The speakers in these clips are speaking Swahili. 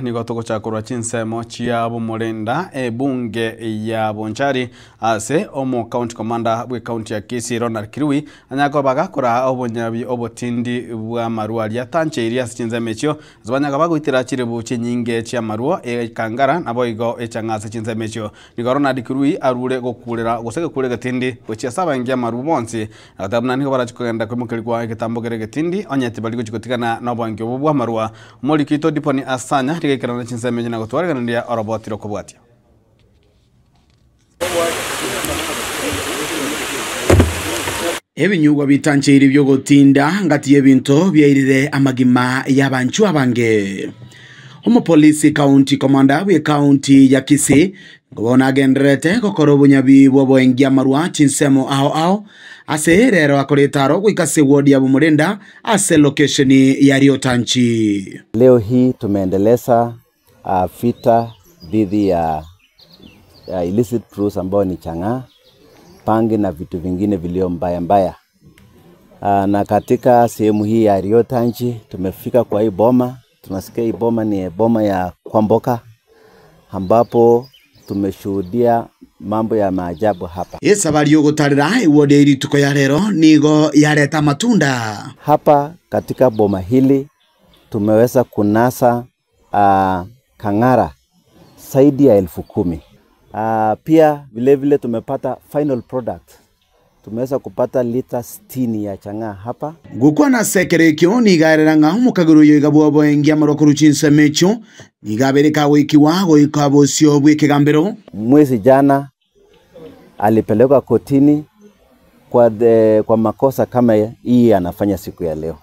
nigo tugucakurwa chinsemo chia Bumurenda bunge ya Bonchari ase omo county commander bwe county ya Kisii Ronald Kirui anyago bagakora obonyabi obotindi bwa marua ya tanche iria chinsemo echio zbanyaga bagwitira chiribu chinyinge chia marua kangara nabo igo echangase chinsemo echio nigo Ronald Kirui arure gokurira gusege kurega tindi bwe saba ngia maru bonsi atabna nigo barachikenda kumukirikwa gitambo geretindi onyeti baligo chikotikana nobwangi obwa marua muri kito diponi asanya rigekirana chinsemo na gutwaragana ndia orobotiro kubwatia ebinyugwa bitancheiri byo gotinda ngati ebinto byairire amagima y'abantu abange umupolisi county commander we county ya Kisii ngobona agendrete kokoro bunyabi bwo bwengia marua chinsemo ao ase rero akoretaro gwikase ward ya Bumurenda ase location ya Riotanchi. Leo hii tumeendeleza vita dhidi ya illicit fruits ambao ni chang'aa, pangi na vitu vingine vilio mbaya. Na katika sehemu hii ya Riotanchi tumefika kwa hii boma. Tunasikia hii boma ni boma ya Kwamboka ambapo tumeshuhudia mambo ya maajabu hapa. Esabari yo gutarira iwode iri tuko ya rero nigo yareta matunda. Hapa katika boma hili tumeweza kunasa kang'ara zaidi ya 10,000. Pia vile tumepata final product. Tumeweza kupata lita 60 ya chang'aa hapa. Gukwa na sekerekyo nigareranga umukaguru yo igabo bwengia marokuru chinsemecho nigabereka wiki wago ikabosyo bwekegambero. Mwezi jana alipelekwa kotini kwa makosa kama hii anafanya siku ya leo.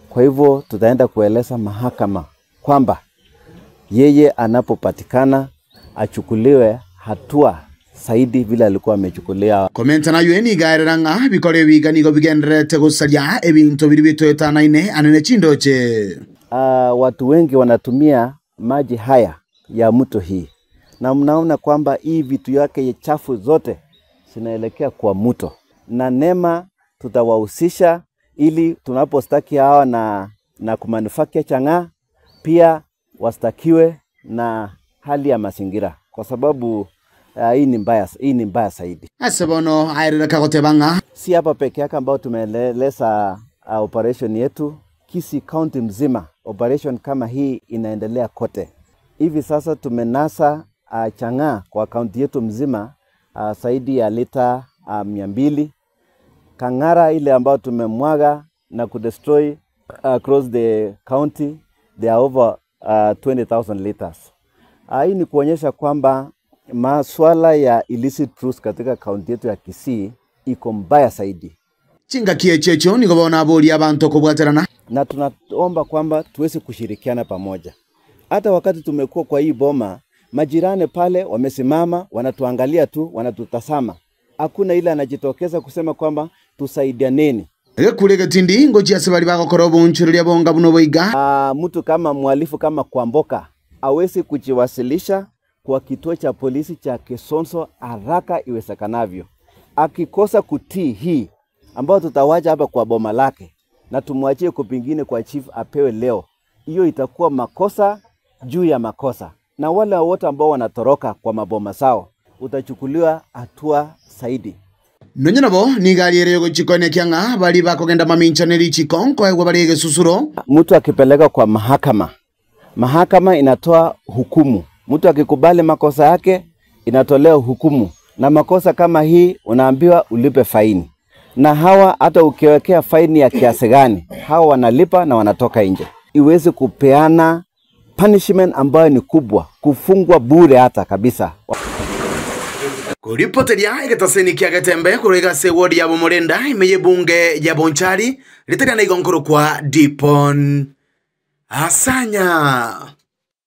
Kwa hivyo tutaenda kueleza mahakama kwamba yeye anapopatikana achukuliwe hatua saidi vile alikuwa amechukulia. Komenta na yueni gairanga bikore biganigo bigendrete gusalia ebinto biri bitoetanaine anene chindoche. Watu wengi wanatumia maji haya ya mto hii. Na mnaona kwamba hii vitu yake chafu zote zinaelekea kwa mto. Na NEMA tutawahusisha ili tunapostaki hawa na kumanufacture chang'aa pia wastakiwe na hali ya mazingira kwa sababu hii ni mbaya zaidi. Asebono airira kagotebanga. Si hapa peke yake ambao tumeeleza operation yetu, Kisii County mzima operation kama hii inaendelea kote. Hivi sasa tumenasa chang'aa kwa county yetu mzima zaidi ya lita 200. Kang'ara ile ambao tumemwaga na kudestroy across the county they are over 20,000 liters. Hii ni kuonyesha kwamba maswala ya illicit fruits katika kaunti yetu ya Kisii iko mbaya zaidi. Chinga kiechecho ni gobona boli abantu kubwaterana. Na tunaomba kwamba tuweze kushirikiana pamoja. Hata wakati tumekuwa kwa hii boma, majirani pale wamesimama, wanatuangalia tu, wanatutazama. Hakuna ile anajitokeza kusema kwamba tusaidianeni. Kurega tindi ngoji asabari bagokora bunchuria bonga buno boiga. Mtu kama mwalifu kama Kwamboka awezi kujiwasilisha kwa kituo cha polisi cha Kesonso haraka iwezekanavyo. Akikosa kutii hii ambao tutawaja hapa kwa boma lake na tumwachie kupingine kwa chief apewe leo, hiyo itakuwa makosa juu ya makosa. Na wale wote ambao wanatoroka kwa maboma sao utachukuliwa hatua zaidi. Nonyenabo ni gari erego gochikone kyanga bali bakogenda maminchaneri chikonko egwa bali gesusuro. Mtu akipeleka kwa mahakama inatoa hukumu. Mtu akikubali makosa yake inatolewa hukumu. Na makosa kama hii unaambiwa ulipe faini. Na hawa hata ukiwekea faini ya kiasi gani, hawa wanalipa na wanatoka nje. Iweze kupeana punishment ambayo ni kubwa, kufungwa bure hata kabisa. Kuripoteria igetaseni kiagetembe kurega se ward ya Bumurenda imeye bunge ya Bonchari litari na igonkoro kwa Dipon Asanya.